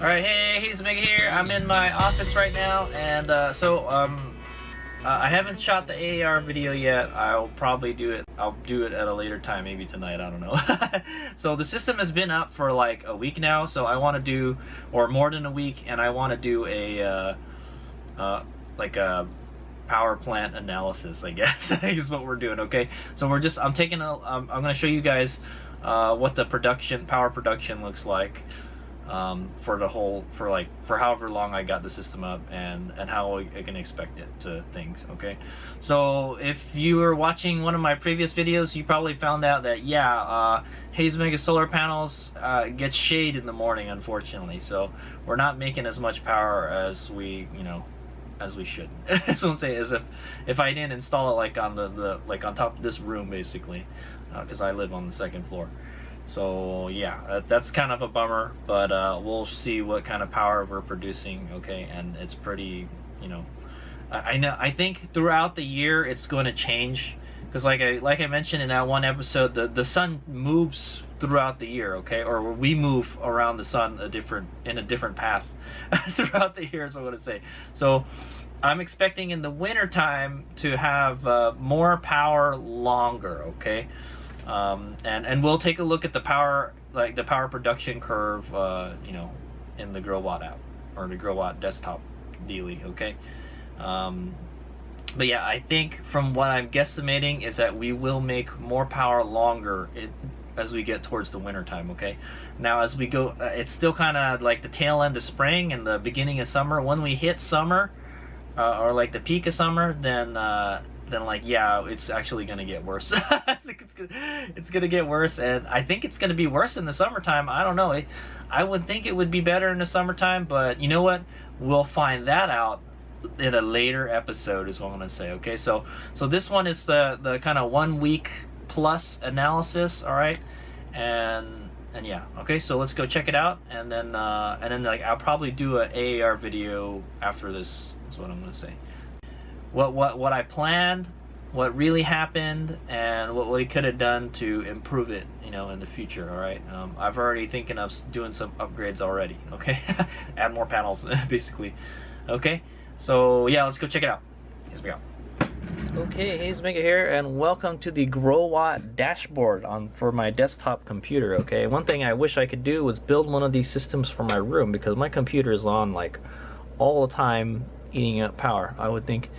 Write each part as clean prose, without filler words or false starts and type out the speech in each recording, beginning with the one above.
Alright, hey, HadesOmega here. I'm in my office right now, and I haven't shot the AAR video yet. I'll probably do it. I'll do it at a later time, maybe tonight, I don't know. So the system has been up for like a week now, so I want to do, or more than a week, and I want to do a, like a power plant analysis, I guess, is what we're doing, okay? So I'm going to show you guys what the power production looks like. For however long I got the system up, and how I can expect it to things, okay? So if you were watching one of my previous videos, you probably found out that HadesOmega solar panels get shade in the morning, unfortunately, so we're not making as much power as we should. So say as if I didn't install it like on like on top of this room, basically, because I live on the second floor. So yeah, that's kind of a bummer, but we'll see what kind of power we're producing, okay? And it's pretty, I think throughout the year it's going to change, because like I mentioned in that one episode, the sun moves throughout the year, okay? Or we move around the sun in a different path throughout the year, is what I'm going to say. So I'm expecting in the winter time to have more power longer, okay? And we'll take a look at the power production curve, in the GrowWatt app, or the GrowWatt desktop dealie, okay? But yeah, I think from what I'm guesstimating is that we will make more power longer as we get towards the winter time, okay? Now as we go, it's still kind of like the tail end of spring and the beginning of summer. When we hit summer, or like the peak of summer, then like, yeah, it's actually gonna get worse. It's gonna get worse, and I think it's gonna be worse in the summertime. I don't know. I would think it would be better in the summertime, but you know what? We'll find that out in a later episode, is what I'm gonna say. Okay, so this one is the kind of 1 week plus analysis. All right, and yeah, okay. So let's go check it out, and then like I'll probably do an AAR video after this. Is what I'm gonna say. What I planned, what really happened, and what we could have done to improve it, in the future. All right, I've already thinking of doing some upgrades already. Okay, add more panels, basically. Okay, so yeah, let's go check it out. Here we go. Okay, HadesOmega here, and welcome to the GrowWatt dashboard for my desktop computer. Okay, one thing I wish I could do was build one of these systems for my room, because my computer is on like all the time, eating up power. I would think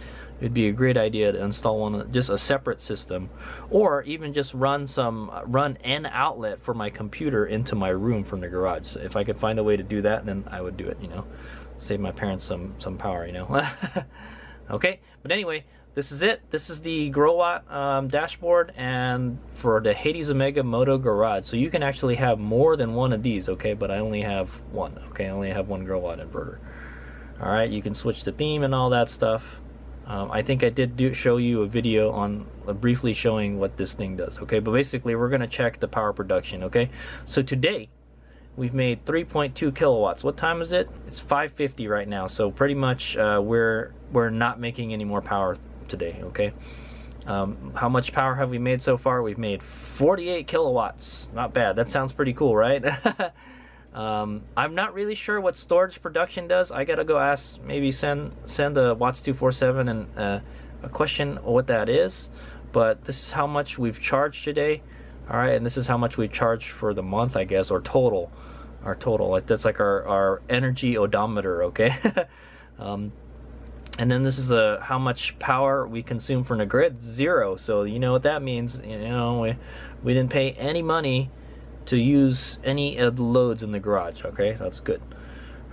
it'd be a great idea to install just a separate system, or even just run an outlet for my computer into my room from the garage. So if I could find a way to do that, then I would do it, save my parents some power, Okay, but anyway, this is it. This is the GrowWatt dashboard, and for the HadesOmega Moto Garage. So you can actually have more than one of these, okay, but I only have one, okay? I only have one GrowWatt inverter. All right, you can switch the theme and all that stuff. I think I did show you a video on briefly showing what this thing does, okay? But basically, we're gonna check the power production, okay? So today, we've made 3.2 kilowatts. What time is it? It's 5:50 right now. So pretty much, we're not making any more power today, okay? How much power have we made so far? We've made 48 kilowatts. Not bad. That sounds pretty cool, right? I'm not really sure what storage production does. I gotta go ask, maybe send a Watts247 and a question of what that is. But this is how much we've charged today. All right, and this is how much we charged for the month, I guess, or total. Our total. That's like our energy odometer, okay? And then this is how much power we consume from the grid. 0. So you know what that means. We didn't pay any money to use any of the loads in the garage, okay? That's good.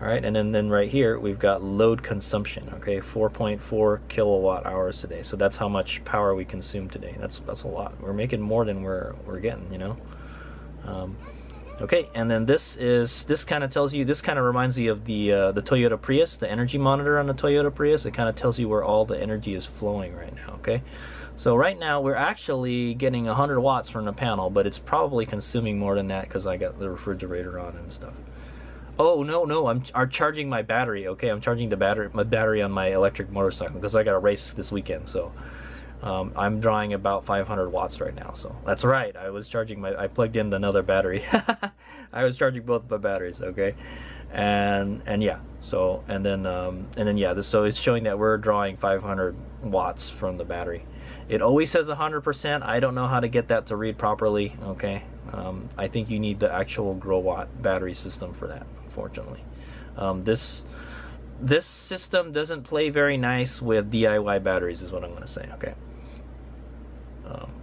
All right, and then right here we've got load consumption, okay? 4.4 kilowatt hours today. So that's how much power we consume today. That's a lot. We're making more than we're getting, Okay, and then this kind of tells you, this kind of reminds you of the Toyota Prius, the energy monitor on the Toyota Prius. It kind of tells you where all the energy is flowing right now, okay? So right now we're actually getting 100 watts from the panel, but it's probably consuming more than that because I got the refrigerator on and stuff. Oh no, I'm charging my battery. Okay, I'm charging my battery on my electric motorcycle because I got a race this weekend. So I'm drawing about 500 watts right now. So that's right. I plugged in another battery. I was charging both of my batteries. Okay, and yeah. So and then yeah, so it's showing that we're drawing 500 watts from the battery. It always says 100%. I don't know how to get that to read properly. Okay, I think you need the actual grow watt battery system for that. Unfortunately, this system doesn't play very nice with DIY batteries, is what I'm going to say. Okay,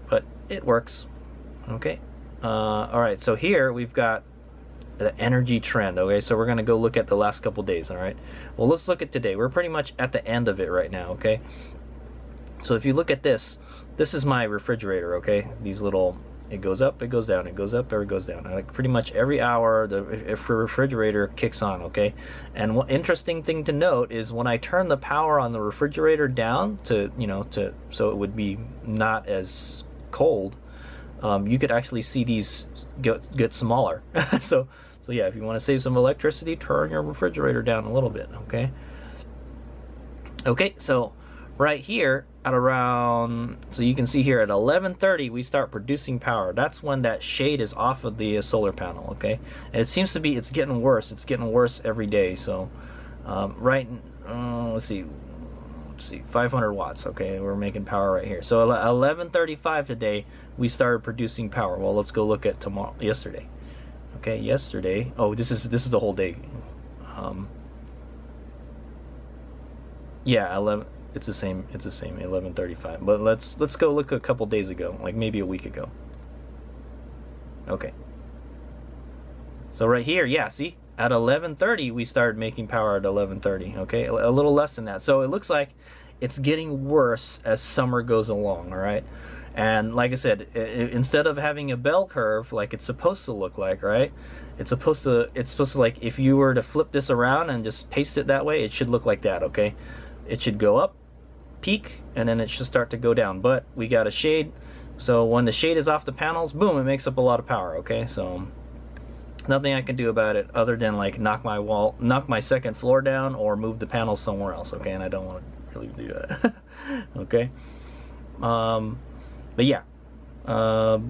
but it works. Okay, all right. So here we've got the energy trend. Okay, so we're going to go look at the last couple days. All right, well, let's look at today. We're pretty much at the end of it right now. Okay, so if you look at this is my refrigerator. Okay, these little, it goes up, it goes down, it goes up, or it goes down. Like pretty much every hour the refrigerator kicks on. Okay, and one interesting thing to note is when I turn the power on the refrigerator down to, you know, so it would be not as cold, you could actually see these get smaller. so yeah, if you want to save some electricity, turn your refrigerator down a little bit. Okay, so right here at around, so you can see here at 11:30 we start producing power. That's when that shade is off of the solar panel. Okay, and it seems to be, it's getting worse. It's getting worse every day. So let's see, 500 watts. Okay, we're making power right here. So 11:35 today we started producing power. Well, let's go look at yesterday. Okay, yesterday, oh, this is the whole day. Yeah, 11, it's the same 11:35. But let's go look a couple days ago, like maybe a week ago. Okay, so right here, yeah, see, at 11:30 we started making power at 11:30. Okay, a little less than that. So it looks like it's getting worse as summer goes along. All right, and like I said, instead of having a bell curve like it's supposed to look like, right, it's supposed to like, if you were to flip this around and just paste it that way, it should look like that. Okay, it should go up, peak, and then it should start to go down. But we got a shade, so when the shade is off the panels, boom, it makes up a lot of power. Okay, so nothing I can do about it other than like knock my second floor down or move the panels somewhere else. Okay, and I don't want to really do that. Okay, but yeah, so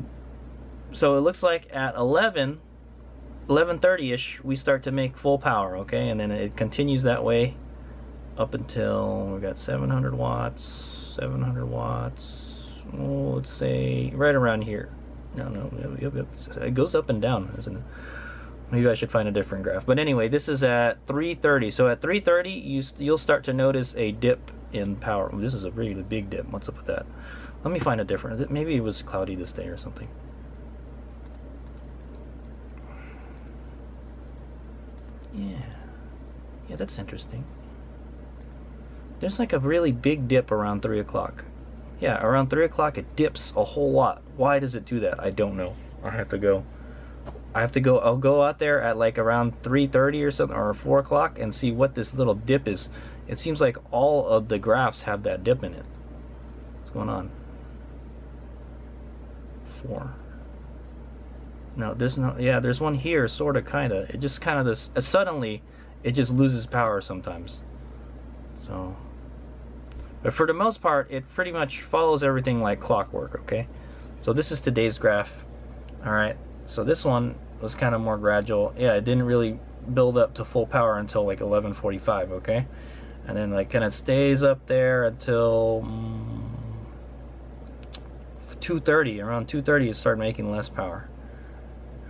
it looks like at 11:30ish we start to make full power. Okay, and then it continues that way up until we got 700 watts. Oh, let's say right around here. No, yep. It goes up and down, isn't it? Maybe I should find a different graph. But anyway, this is at 3:30. So at 3:30, you'll start to notice a dip in power. Oh, this is a really big dip. What's up with that? Let me find a different. Maybe it was cloudy this day or something. Yeah, that's interesting. There's like a really big dip around 3 o'clock. Yeah, around 3 o'clock it dips a whole lot. Why does it do that? I don't know. I'll go out there at like around 3:30 or something, or 4 o'clock, and see what this little dip is. It seems like all of the graphs have that dip in it. What's going on? 4. No, there's no. Yeah, there's one here, sorta, kinda. It just kind of this. Suddenly, it just loses power sometimes. So, but for the most part, it pretty much follows everything like clockwork. Okay, so this is today's graph. All right, so this one was kind of more gradual. Yeah, it didn't really build up to full power until like 11:45. Okay, and then like kind of stays up there until 2:30. Around 2:30, it started making less power.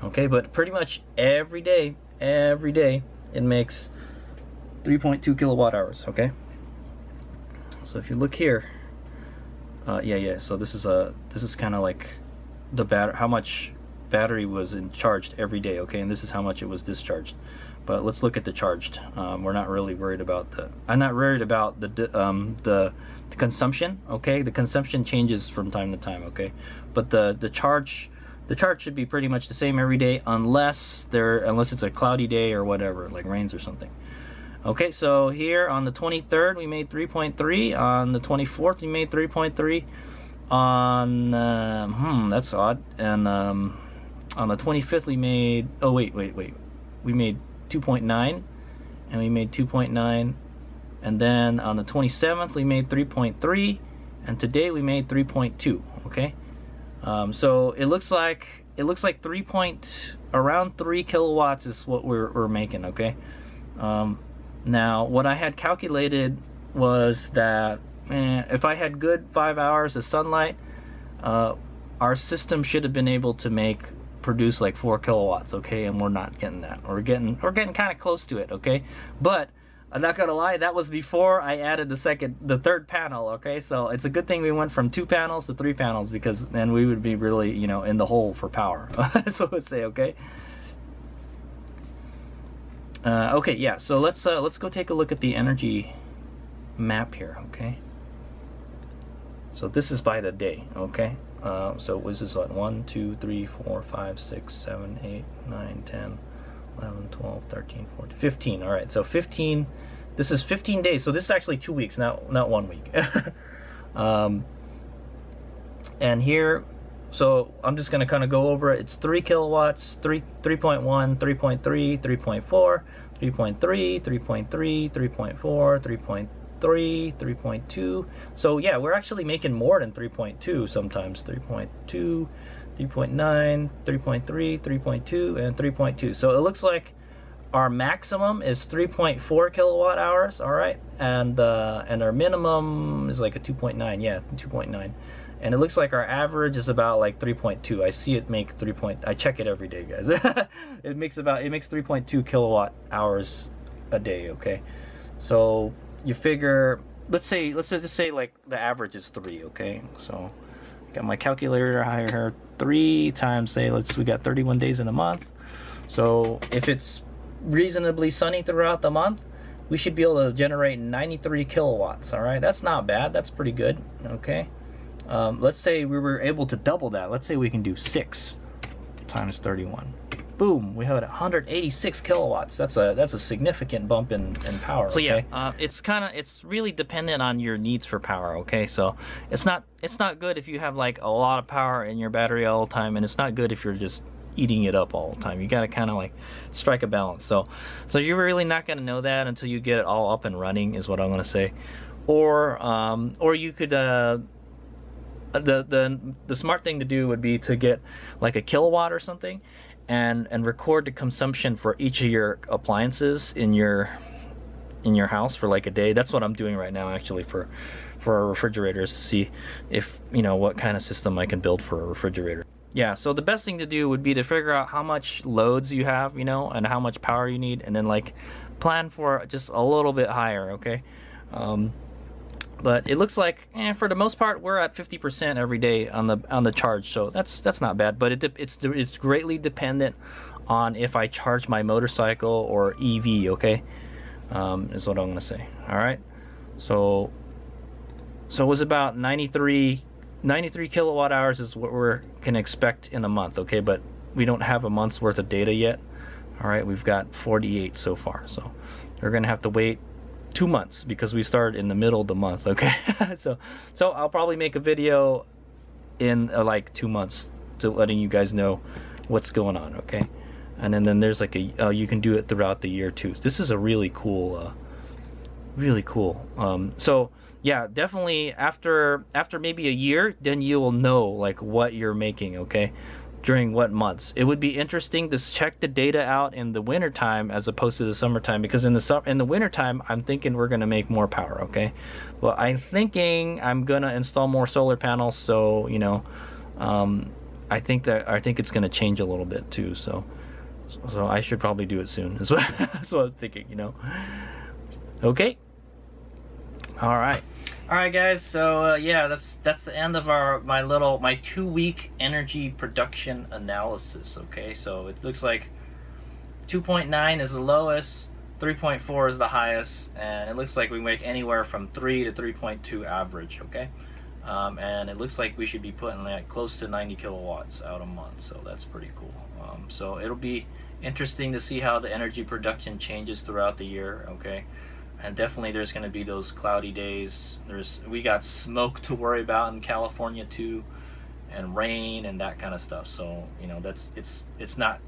Okay, but pretty much every day it makes 3.2 kilowatt hours. Okay, so if you look here, yeah, so this is kind of like the how much battery was charged every day. Okay, and this is how much it was discharged. But let's look at the charged. We're not really worried about I'm not worried about the consumption. Okay, the consumption changes from time to time. Okay, but the charge should be pretty much the same every day, unless it's a cloudy day or whatever, like rains or something. Okay, so here on the 23rd we made 3.3. On the 24th we made 3.3. On that's odd. And on the 25th we made, oh wait, we made 2.9, and we made 2.9, and then on the 27th we made 3.3, and today we made 3.2. Okay, so it looks like around 3 kilowatts is what we're making. Okay, Now, what I had calculated was that if I had good 5 hours of sunlight, our system should have been able to produce like 4 kilowatts, okay? And we're not getting that. We're getting kind of close to it, okay? But I'm not gonna lie, that was before I added the third panel, okay? So it's a good thing we went from 2 panels to 3 panels, because then we would be really, you know, in the hole for power. That's what I would say, okay? Okay, yeah. So let's go take a look at the energy map here, okay? So this is by the day, okay? So this is what, 1, 2, 3, 4, 5, 6, 7, 8, 9, 10, 11, 12, 13, 14, 15. All right, so 15. This is 15 days. So this is actually 2 weeks, not 1 week. And here, so I'm just gonna kind of go over it. It's 3 kilowatts, 3.1, 3.3, 3.4, 3.3, 3.3, 3.4, 3.3, 3.2. So yeah, we're actually making more than 3.2 sometimes. 3.2, 3.9, 3.3, 3.2, and 3.2. So it looks like our maximum is 3.4 kilowatt hours, all right, and our minimum is like a 2.9. Yeah, 2.9. And it looks like our average is about like 3.2. I see it make 3. I check it every day, guys. it makes 3.2 kilowatt hours a day, okay? So you figure, let's just say like the average is 3, okay? So got my calculator here. 3 times, say, we got 31 days in a month. So if it's reasonably sunny throughout the month, we should be able to generate 93 kilowatts, all right? That's not bad. That's pretty good, okay? Let's say we were able to double that. Let's say we can do 6 times 31. Boom, we have 186 kilowatts. That's a significant bump in power. So okay? Yeah, it's really dependent on your needs for power, okay? So it's not good if you have like a lot of power in your battery all the time, and it's not good if you're just eating it up all the time. You gotta kind of like strike a balance. So you're really not gonna know that until you get it all up and running, is what I'm gonna say. Or you could the smart thing to do would be to get like a kilowatt or something, and record the consumption for each of your appliances in your house for like a day. That's what I'm doing right now, actually, for our refrigerators, to see if, you know, what kind of system I can build for a refrigerator. Yeah, so the best thing to do would be to figure out how much loads you have, you know, and how much power you need, and then like plan for just a little bit higher, okay? But it looks like, for the most part, we're at 50% every day on the charge, so that's not bad. But it's greatly dependent on if I charge my motorcycle or EV, okay? Is what I'm gonna say. All right. So it was about 93 kilowatt hours is what we can expect in a month, okay? But we don't have a month's worth of data yet. All right, we've got 48 so far, so we're gonna have to wait 2 months because we started in the middle of the month, okay? so I'll probably make a video in like 2 months to letting you guys know what's going on, okay? And then there's like you can do it throughout the year too. This is a really cool, so yeah, definitely after maybe a year, then you will know like what you're making, okay? During what months. It would be interesting to check the data out in the wintertime as opposed to the summertime, because in the wintertime, I'm thinking we're gonna make more power, okay? Well, I'm thinking I'm gonna install more solar panels, so, you know, I think it's gonna change a little bit too, so I should probably do it soon. That's what I'm thinking, you know. Okay. All right, guys. So yeah, that's the end of my 2-week energy production analysis. Okay, so it looks like 2.9 is the lowest, 3.4 is the highest, and it looks like we make anywhere from 3 to 3.2 average. Okay, and it looks like we should be putting like close to 90 kilowatts out a month. So that's pretty cool. So it'll be interesting to see how the energy production changes throughout the year. Okay. And definitely there's going to be those cloudy days. We got smoke to worry about in California too, and rain and that kind of stuff. So, you know, it's not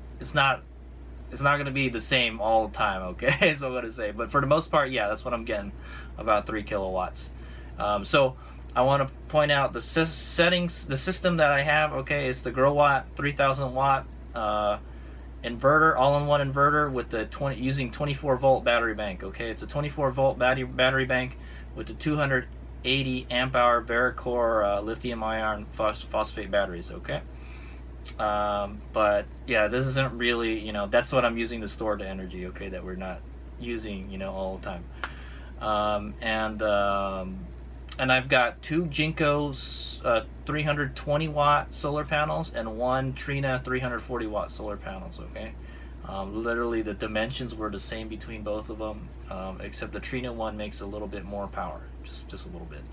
going to be the same all the time, okay? Is what I'm going to say. But for the most part, yeah, that's what I'm getting, about 3 kilowatts. So I want to point out the settings. The system that I have, okay, is the Grow Watt 3000 watt inverter, all-in-one inverter with the using 24-volt battery bank. Okay, it's a 24-volt battery bank with the 280 amp hour Vericore lithium ion phosphate batteries. Okay, but yeah, this isn't really, you know, that's what I'm using to store the energy. Okay, that we're not using, you know, all the time. And I've got two Jinko's 320 watt solar panels and one Trina 340 watt solar panels. Okay, literally the dimensions were the same between both of them, except the Trina one makes a little bit more power, just a little bit.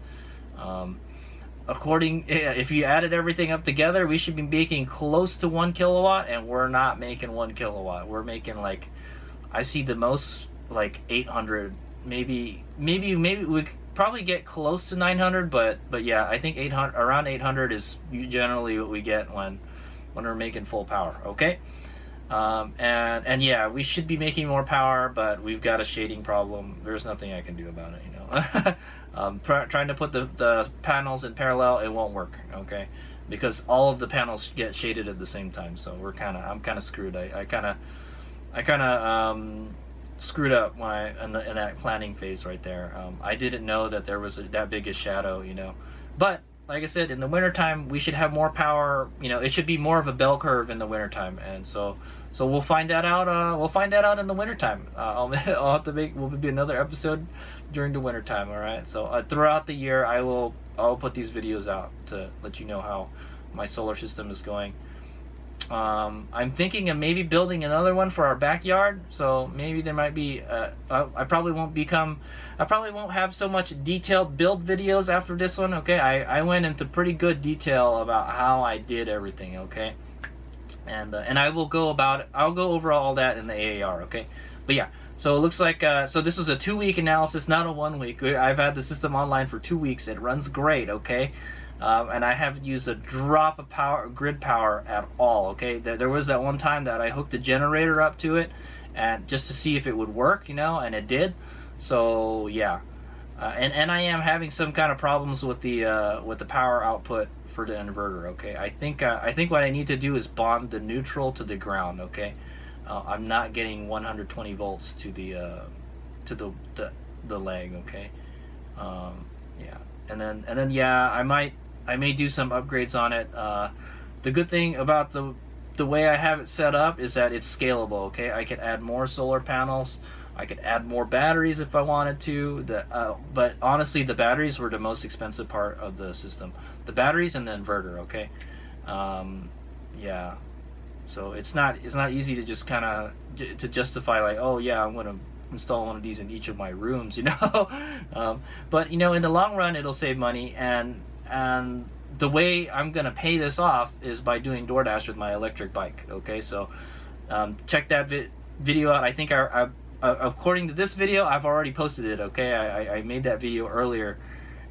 If you added everything up together, we should be making close to 1 kilowatt, and we're not making 1 kilowatt. We're making, like, I see the most like 800, maybe we probably get close to 900, but yeah, I think 800, around 800 is generally what we get when we're making full power. Okay, and yeah, we should be making more power, but we've got a shading problem. There's nothing I can do about it, you know. Trying to put the panels in parallel, it won't work. Okay, because all of the panels get shaded at the same time, so I'm kind of screwed. I kind of screwed up in that planning phase right there. I didn't know that there was that big a shadow, you know. But like I said, in the wintertime we should have more power. You know, it should be more of a bell curve in the wintertime, and so we'll find that out. We'll find that out in the wintertime. I'll have to will be another episode during the wintertime. All right. So throughout the year, I'll put these videos out to let you know how my solar system is going. I'm thinking of maybe building another one for our backyard, so maybe there might be I probably won't have so much detailed build videos after this one. Okay, I went into pretty good detail about how I did everything. Okay, and I'll go over all that in the AAR. Okay, but yeah, so it looks like so this was a 2-week analysis, not a 1 week. I've had the system online for 2 weeks. It runs great. Okay. And I haven't used a drop of grid power at all. Okay, there was that one time that I hooked a generator up to it, and just to see if it would work, you know, and it did. So yeah, and I am having some kind of problems with the power output for the inverter. Okay, I think what I need to do is bond the neutral to the ground. Okay, I'm not getting 120 volts to the leg. Okay, yeah, and then yeah, I may do some upgrades on it. The good thing about the way I have it set up is that it's scalable. Okay, I could add more solar panels. I could add more batteries if I wanted to. But honestly, the batteries were the most expensive part of the system. The batteries and the inverter. Okay, yeah. So it's not easy to just kind of to justify, like, oh yeah, I'm gonna install one of these in each of my rooms, you know. But you know, in the long run, it'll save money, and the way I'm gonna pay this off is by doing DoorDash with my electric bike. Okay, so check that video out. I think according to this video, I've already posted it. Okay, I made that video earlier,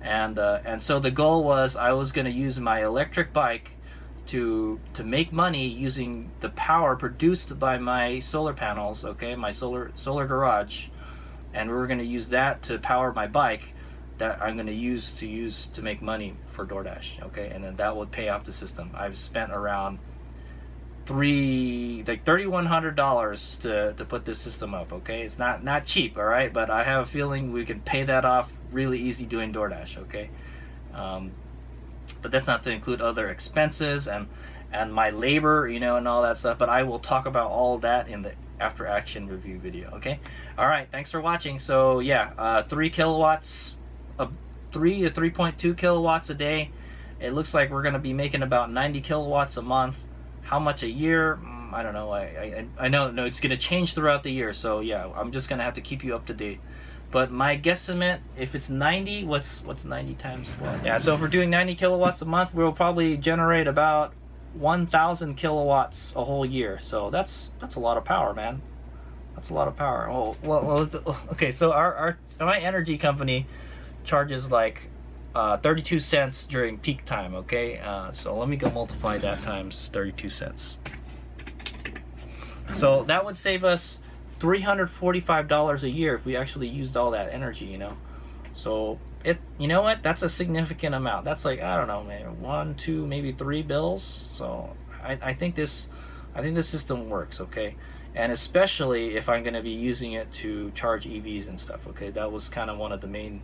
and so the goal was I was gonna use my electric bike to make money using the power produced by my solar panels. Okay, my solar garage, and we were gonna use that to power my bike that I'm going to use to make money for DoorDash. Okay, and then that would pay off the system. I've spent around $3,100 to put this system up. Okay, it's not cheap. All right, but I have a feeling we can pay that off really easy doing DoorDash. Okay, but that's not to include other expenses and my labor, you know, and all that stuff. But I will talk about all that in the after action review video. Okay, all right, thanks for watching. So yeah, 3 kilowatts. 3 to 3.2 kilowatts a day. It looks like we're going to be making about 90 kilowatts a month. How much a year? I don't know. I know it's going to change throughout the year. So yeah, I'm just going to have to keep you up to date. But my guesstimate, if it's 90, what's 90 times what? Yeah, so if we're doing 90 kilowatts a month, we'll probably generate about 1,000 kilowatts a whole year. So that's a lot of power, man. That's a lot of power. Oh, well okay. So my energy company charges like 32 cents during peak time. Okay, so let me go multiply that times 32 cents. So that would save us $345 a year if we actually used all that energy, you know. So you know what, that's a significant amount. That's like, I don't know, man, 1, 2, maybe 3 bills. So I think this I think the system works, okay? And especially if I'm going to be using it to charge EVs and stuff, okay? That was kind of one of the main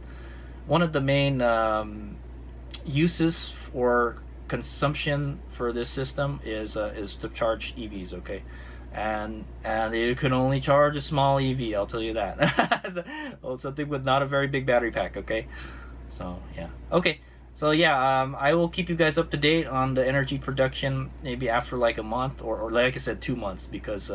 uses or consumption for this system is to charge EVs, okay? And it can only charge a small EV, I'll tell you that. Something with not a very big battery pack, okay? So yeah, okay. So yeah, I will keep you guys up to date on the energy production maybe after like a month, or like I said, 2 months, because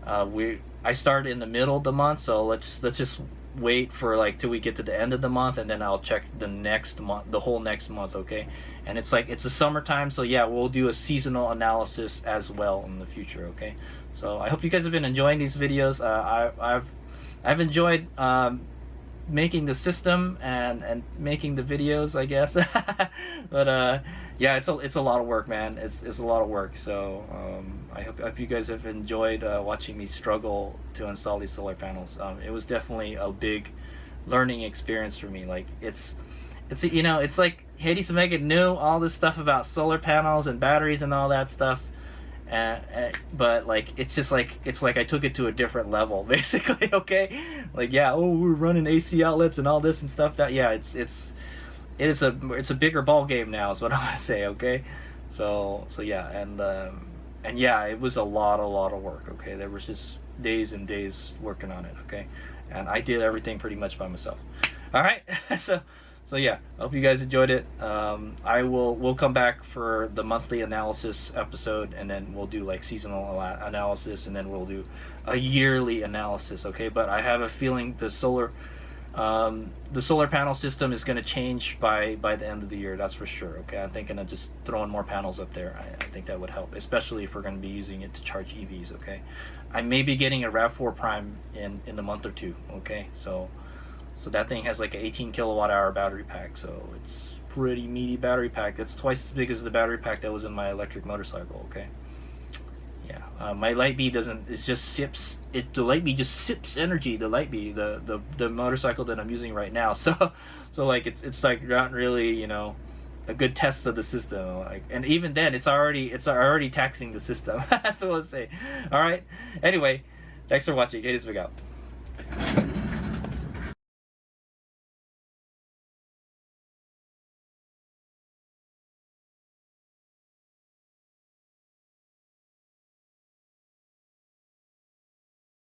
I start in the middle of the month, so let's just wait for like till we get to the end of the month, and then I'll check the next month, the whole next month, okay? And it's like it's a summertime, so yeah, we'll do a seasonal analysis as well in the future, okay? So I hope you guys have been enjoying these videos. I've enjoyed making the system and making the videos, I guess. But yeah, it's a lot of work, man. It's a lot of work. So I hope you guys have enjoyed watching me struggle to install these solar panels. It was definitely a big learning experience for me. Like it's you know, it's like HadesOmega knew all this stuff about solar panels and batteries and all that stuff. But like it's like I took it to a different level, basically, okay? Like, yeah, oh, we're running AC outlets and all this and stuff. That, yeah, it's a bigger ball game now, is what I want to say, okay? So yeah, and yeah, it was a lot of work, okay? There was just days and days working on it, okay? And I did everything pretty much by myself. All right, so yeah, I hope you guys enjoyed it. We'll come back for the monthly analysis episode, and then we'll do like seasonal analysis, and then we'll do a yearly analysis, okay? But I have a feeling the solar panel system is going to change by the end of the year, that's for sure, okay? I'm thinking of just throwing more panels up there. I think that would help, especially if we're going to be using it to charge EVs, okay? I may be getting a RAV4 Prime in the month or two, okay? So that thing has like an 18 kilowatt hour battery pack, so it's pretty meaty battery pack. That's twice as big as the battery pack that was in my electric motorcycle, okay? Yeah, my Lightbee doesn't, it just sips, the Lightbee just sips energy, the Lightbee, the motorcycle that I'm using right now. So like it's like not really, you know, a good test of the system. Like, and even then it's already taxing the system. That's what I'll say. All right, anyway, thanks for watching. HadesOmega out.